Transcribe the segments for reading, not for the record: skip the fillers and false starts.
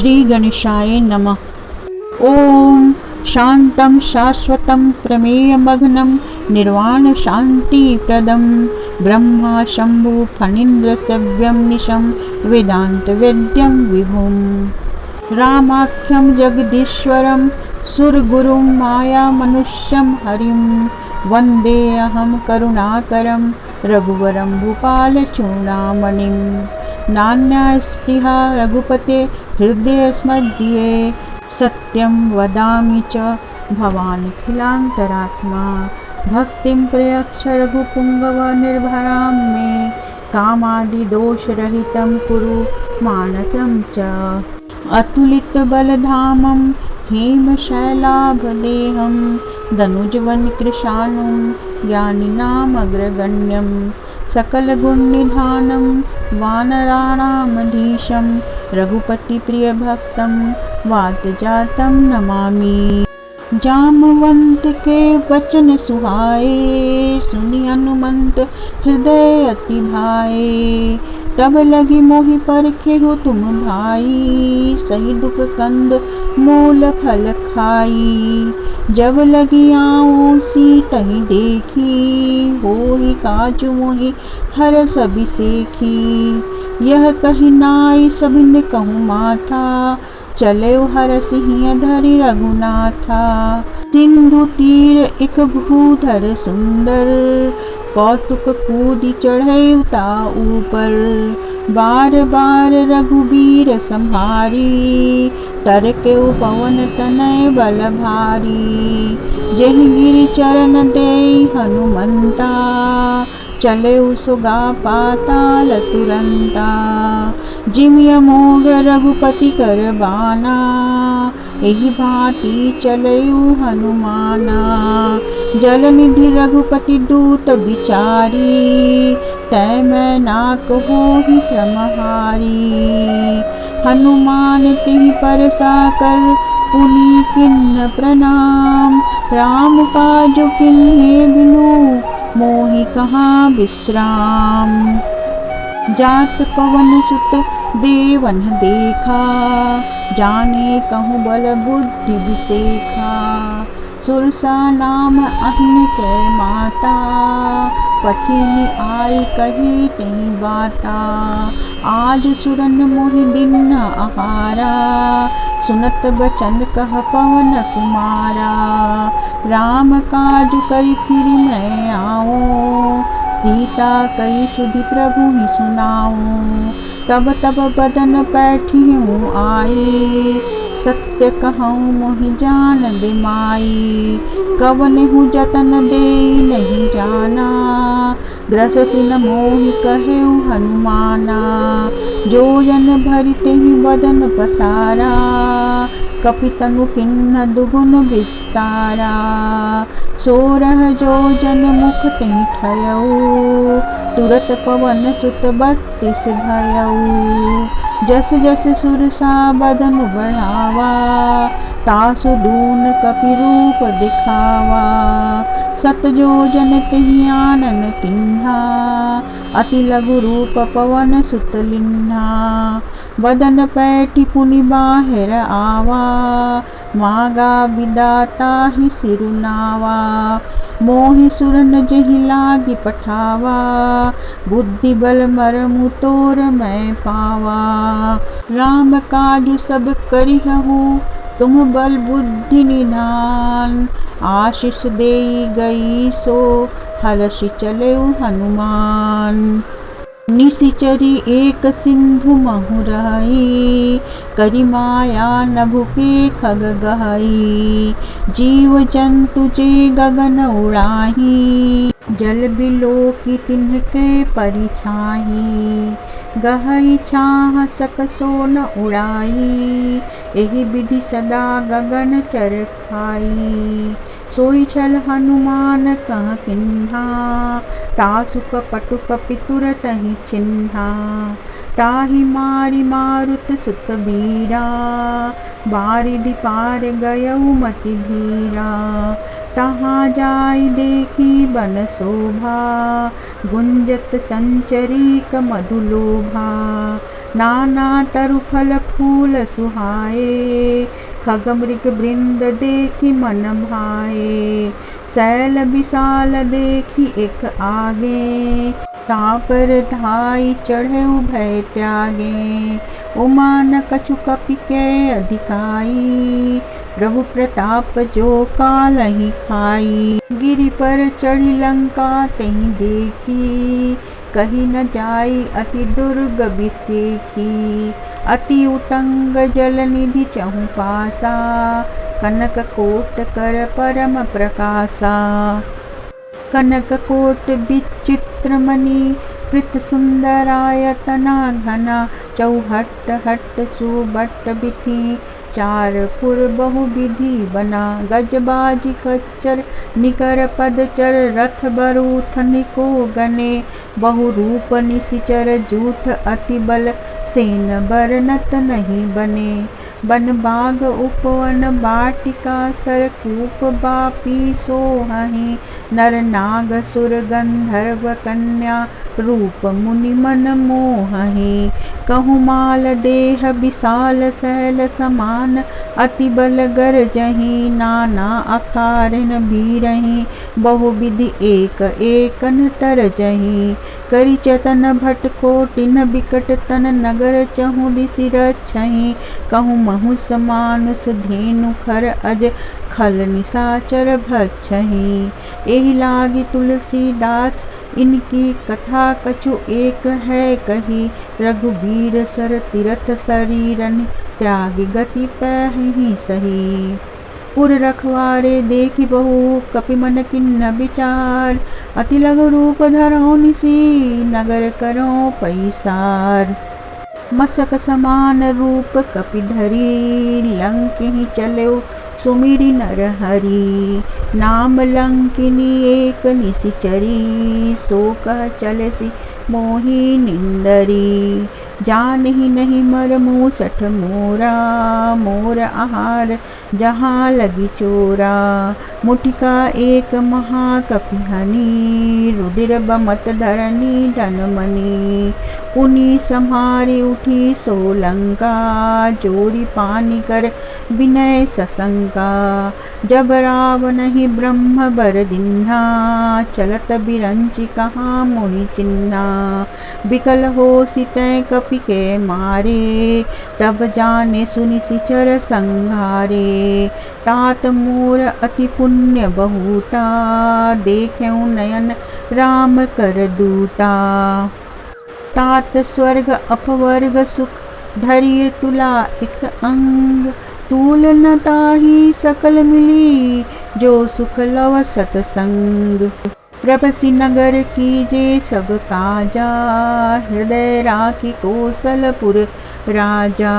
श्री गणेशाय नमः। ओम शांतं शाश्वतं प्रमेयमग्नं निर्वाण शांतिप्रदं ब्रह्मा शंभु फणीन्द्र सव्यं निशं वेदांत वेद्यं विभुं रामाख्यं जगदीश्वरं सुरगुरुं माया मनुष्यं हरिं वन्दे अहं करुणाकरं रघुवरं भूपालचूडामणिं नान्यस्पृहा रघुपते हृदयस्मध्ये सत्यं वदामि च भवानखिलान्तरात्मा भक्तिं प्रयच्छ रघुपुङ्गव निर्भरां मे कामादिदोषरहितं कुरु मानसं च अतुलितबलधामं हेमशैलाभदेहं दनुजवनकृशानुं ज्ञानिनामग्रगण्यं सकलगुणनिधानं वानराणामधीशं रघुपतिप्रियभक्तं वातजातं नमामि। जामवंत के वचन सुहाए सुनि हनुमंत हृदय अति भाए तब लगी मोहि परखे हो तुम भाई सही दुख कंद मूल फल खाई जब लगी आऊँ सीतहि देखी होहि काजु मोहि हर सभी सेखी यह कही नाई सभिन कहूँ माथा चले हर सिंह धरि रघुनाथा सिंधु तीर एक भूधर सुंदर कौतुक कूदी चढ़े उता ऊपर बार बार रघुबीर संहारी तरके पवन तनय बल भारी जहि गिरि चरण देई हनुमंता चले सुगा पाताल तुरंता जिमि अमोघ रघुपति कर बाना एहि भांति चलयु हनुमाना जलनिधि रघुपति दूत बिचारी तै मैं नाक होहि श्रमहारी हनुमान तिहि परसा कर पुनि किन्न प्रणाम राम काज किन्हे बिनु मोहि कहाँ विश्राम जात पवन सुत देवन देखा जाने कहूँ बल बुद्धि विसेखा सुरसा नाम अहिन के माता पठिनी आई कही तेहि बाता आज सुरन मोहि दिन आहारा सुनत बचन कह पवन कुमारा राम काज करि फिर मैं आऊँ सीता कई सुधि प्रभु ही सुनाऊँ तब तब बदन पैठी हूँ आई सत्य कहूँ मोहि जान दे माई कवन हूँ जतन दे नहीं जाना ग्रससि न मोहि कहेउ हनुमाना जो जन भरिते ही बदन पसारा कपि तनु किन्न दुगुन विस्तारा सोरह जो जन मुख तेहि ठयऊ तुरत पवन सुत 32 भयऊ जस जस सुरसा बदन बढ़ावा तासु दून कपि रूप दिखावा सत जो जन तिहि आनन किन्हा अति लघु रूप पवन सुत लिन्हा बदन पैठी पुनि बाहिर आवा मागा विदाता ही सिरुनावा मोहि सुरन जहि लागी पठावा बुद्धि बल मरमु तोर मैं पावा राम काजु सब करिहु तुम बल बुद्धि निधान आशीष देई गई सो हर्षि चलेउ हनुमान निशिचरी एक सिंधु महुरई करि माया नभु के खग गहई जीव जंतु जे गगन उड़ाही जल बिलो की तिनके परिछाही गहई छाह सकसो न उड़ाई एहि विधि सदा गगन चर खाई सोई छल हनुमान कह किन्हा तासु कपटु कपि तुरत ही चिन्हा ताहि मारि मारुत सुत बीरा बारिधि पार गयउ मति धीरा तहाँ जाई देखी बन शोभा गुंजत चंचरीक मधुलोभा नाना तरु फल फूल सुहाए, खग मृग वृंद देखी मन भाए। शैल विशाल देखी एक आगे, तापर धाई चढ़े उभय त्यागे। उमान कछु कपि के अधिकाई, प्रभु प्रताप जो कालहि खाई। गिरि पर चढ़ी लंका तेहि देखी, कही न जाई अति दुर्ग बिसेखी। अति उतंग जल निधि चहु पासा, कनक कोट कर परम प्रकाशा। कनक कोट विचित्र मणि, कृत सुंदरायतना घना। चौहट हट सुबट बिथि, चार पुर बहु विधि बना। गजबाजी खच्चर निकर पदचर, रथ बरूथ निको गने। बहु रूप निशिचर जूथ अति बल, सेन बरनत नहीं बने। बन बाग उपवन बाटिका, सरकूप बापी सोहहि। नर नाग सुर गंधर्व कन्या, रूप मुनि मन मोहहि। कहु माल देह विशाल शैल समान, अति बल गरजहि। नाना अखारिन भीरहि, बहु विधि एक एकन तरजहि। करि चतन भट कोटिन बिकट तन, नगर चहु दिसि रक्षहि। कहु महुष मानुष धेनु खर अज, खल निशाचर भक्षहि। एहि लागी तुलसीदास, इनकी कथा कछु एक है कही। रघुबीर सर तीरथ शरीरन, त्यागी गति पैहि सही। पुर रखवारे देखी बहु, कपि मन किन्न विचार। अति लघु रूप धरहु निसी, नगर करहु पैसार। मसक समान रूप कपि धरी, लंकिनी चलो सुमिरि नर हरि। नाम लंकिनी एक निशिचरी, सो कह चलसि मोहि निंदरी। जानहि नहीं मर मूसठ मोरा, मोर आहार जहाँ लगी चोरा। मुठिका एक महाकपि हनि, रुधिर बमत धरनी धनमणि। पुनि सम्हारि उठी सोलंका, जोरी पानी कर विनय सशंका। जब रावणहि ब्रह्म बर दिन्हा, चलत बिरंचि कहाँ मोहि चिन्हा। बिकल होसि तै कपि के मारे, तब जाने सुनि सिचर संघारे। तात मोर अति पुण्य बहुता, देखेउ नयन राम कर दूता। तात स्वर्ग अपवर्ग सुख, धरिय तुला एक अंग। तूल न ताहि सकल मिली, जो सुख लव सतसंग। प्रभसि नगर कीजे सब काजा, हृदय राखी कौशलपुर राजा।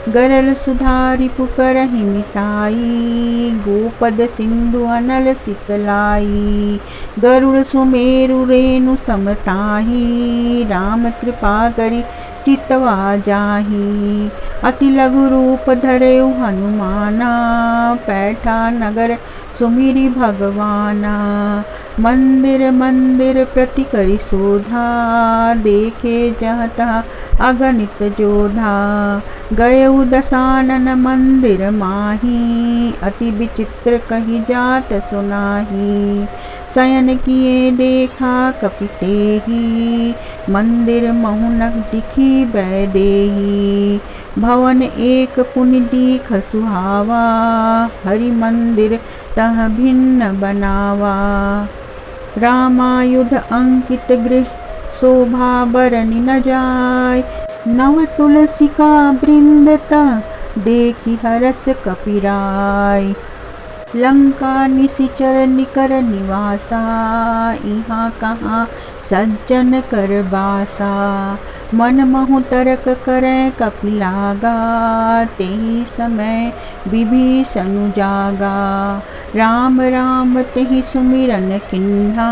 गरल सुधारि पुकरहि मिताई, गोपद सिंधु अनल सितलाई। गरुड़ सुमेरु रेणु समताही, राम कृपा करि चितवा जाहि। अति लघु रूप धरेउ हनुमाना, पैठा नगर सुमिरि भगवाना। मंदिर मंदिर प्रति करि शोधा, देखे जहाँ तहाँ अगणित जोधा। गयउ दसानन मंदिर माही, अति विचित्र कही जात सुनाही। शयन किए देखा कपि तेहि, मंदिर महु न दिखी बैदेही। भवन एक पुनि दीख सुहावा, हरि मंदिर तह भिन्न बनावा। रामायुध अंकित गृह, शोभा बरनि न जाय। नव तुलसिका वृंद तह, देखी हरस कपि राय। लंका निशिचर निकर निवासा, इहाँ कहाँ सज्जन कर बासा। मन महु तरक करै कपि लागा, तेहि समय विभीषण जागा। राम राम तेहि सुमिरन किन्हा,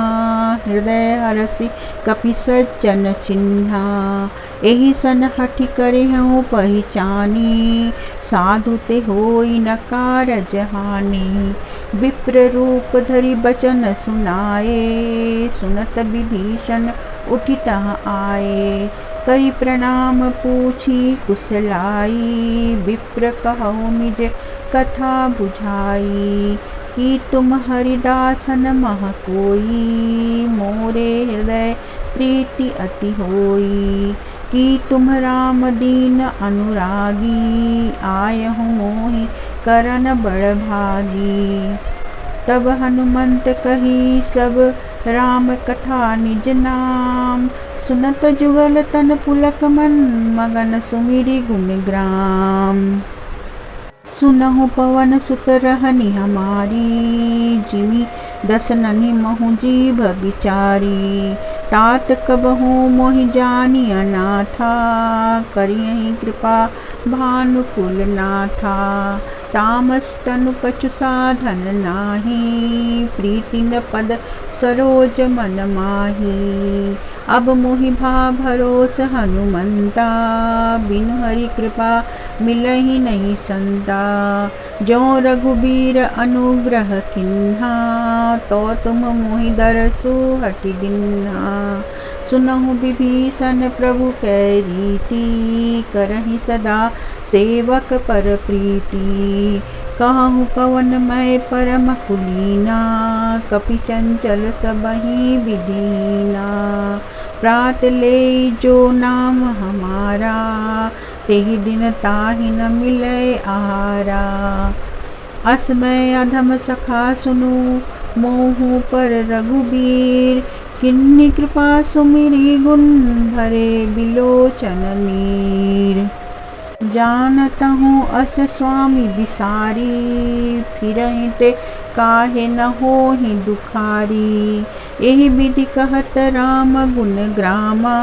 हृदय हरषि कपि सज्जन चिन्हा। एहि सन हठि करेहु पहिचानी, साधु ते होई न कारज हानि। विप्र रूप धरि बचन सुनाए, सुनत विभीषण उठि तहाँ आए। कई प्रणाम पूछी कुशलाई, विप्र कहु निज कथा बुझाई। कि तुम हरिदासन मह कोई, मोरे हृदय प्रीति अति होई। कि तुम राम दीन अनुरागी, आयहु मोहि करन बड़ भागी। तब हनुमंत कही सब राम कथा निज नाम, सुनत जुगल तन पुलक मन, मगन सुमिरि गुण ग्राम। सुनहु पवन सुत रहनि हमारी, जिमि दस ननि महु जीभ बिचारी। तात कबहु मोहि जानि अनाथा, करियहि कृपा भानुकुल नाथा। तामस तनु कछु साधन नाही, प्रीति न पद सरोज मन माही। अब मोहि भा भरोस हनुमंता, बिनु हरि कृपा मिलहि नहीं संता। जो रघुबीर अनुग्रह किन्हा, तो तुम मोहि दरसु हटि दिन्हा। सुनहु विभीषण प्रभु कै रीति, करहि सदा सेवक पर प्रीति। कहु पवन मैं परम कुलीना, कपि चंचल सबहि विदीना। प्रात ले जो नाम हमारा, तेहि दिन ताहि न मिलै आहारा। असमय अधम सखा सुनु, मोहु पर रघुबीर। किन्नी कृपा सुमिरि गुण भरे बिलोचन नीर। जानतहु अस स्वामी बिसारी, फिरहि ते काहे न होहि दुखारी। एहि विधि कहत राम गुण ग्रामा,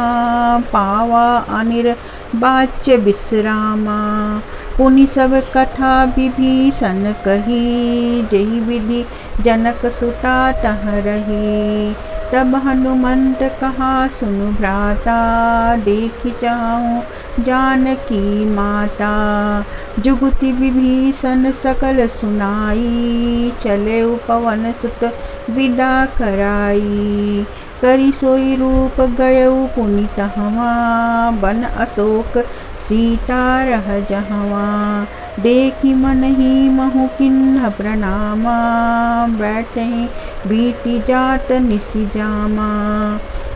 पावा अनिर्वाच्य विश्रामा। पुनि सब कथा विभीषण कही, जेहि विधि जनक सुता तह रही। तब हनुमंत कहा सुनु भ्राता, देखि चाहूँ जानकी माता। जुगति विभीषण सकल सुनाई, चले पवन सुत विदा कराई। करि सोई रूप गयउ पुनि तहवा, बन अशोक सीता रह जहवा। देखि मनहि महु किन्ह प्रणामा, बैठहि बीति जात निसि जामा।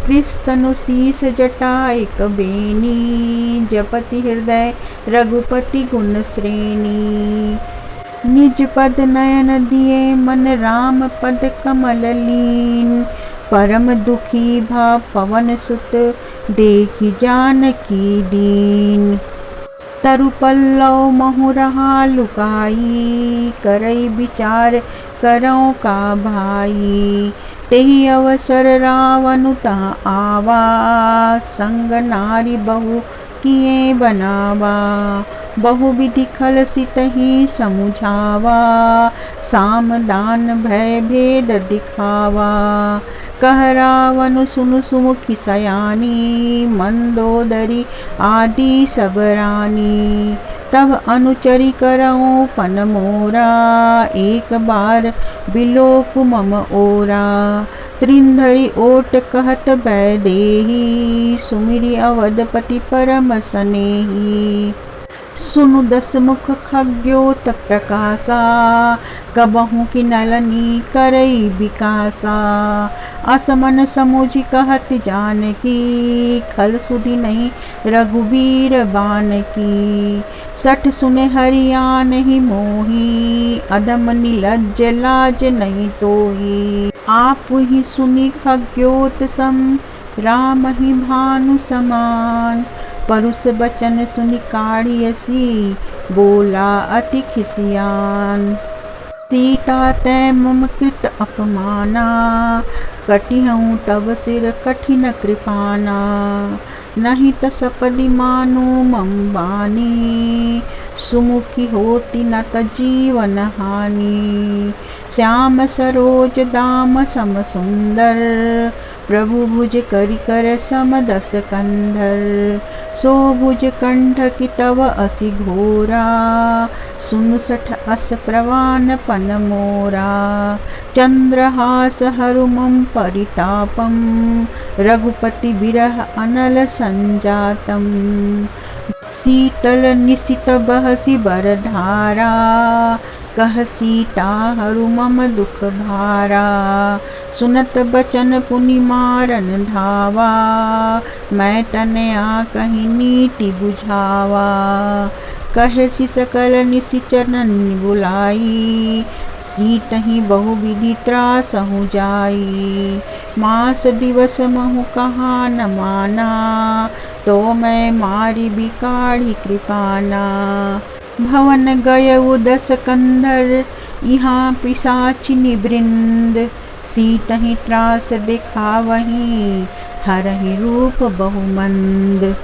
कृष्ण शीस जटा एक बेनी, जपति हृदय रघुपति गुण श्रेणी। निज पद नयन दिए मन राम पद कमल लीन। परम दुखी भा पवन सुत, देखि जानकी दीन। तरु पल्लव महु रहा लुकाई, करई विचार करौ का भाई। तेहि अवसर रावनु तहाँ आवा, संग नारी बहु किए बनावा। बहु विधि खल सितहि समुझावा, साम दान भय भेद दिखावा। कह रावण सुनु सुमुखी सयानी, मंदोदरी आदि सब रानी। तब अनुचरी करऊँ पन मोरा, एक बार बिलोक मम ओरा। त्रिंधरी ओट कहत बैदेही, सुमिरि अवधपति परम सनेही। सुनु दस मुख खग्योत प्रकाशा, कबहु कि नलनी करई विकासा। असमन समुझि कहत जानकी, खल सुधि नहीं रघुबीर बानकी। सठ सुने हरियानहि मोही, अधम निलज्ज लाज नहीं तोही। आप ही सुनि खग्योत सम, राम ही भानु समान। परुष बचन सुनि काढ़ियसी, बोला अति खिसियान। सीता तै मम कृत अपमाना, कटिहऊँ तब सिर कठिन कृपाना। नहीं त सपदि मानु मम बानी, सुमुखी होती न त जीवन हानि। श्याम सरोज दाम सम सुंदर, प्रभु भुज करि कर सम 10 कंधर। सो भुज कंठ की तव असि घोरा, 59 अस प्रवान पन मोरा। चंद्रहास हरुमं परितापम, रघुपति बिरह अनल संजातम। शीतल निशित बहसि बरधारा, कह सीता हरु मम दुख भारा। सुनत बचन पुनि मारन धावा, मैं तनया कहीं नीति बुझावा। कहसि सकल निशिचर बुलाई, सीतहि बहुविधि त्रासहु जाई। मास दिवस महु कहा न माना, तो मैं मारी बिकाढ़ी कृपाना। भवन गयउ 10 कंधर, यहाँ पिशाचिनी वृंद। सीतहि त्रास दिखावहीं, हरहि रूप बहुमंद।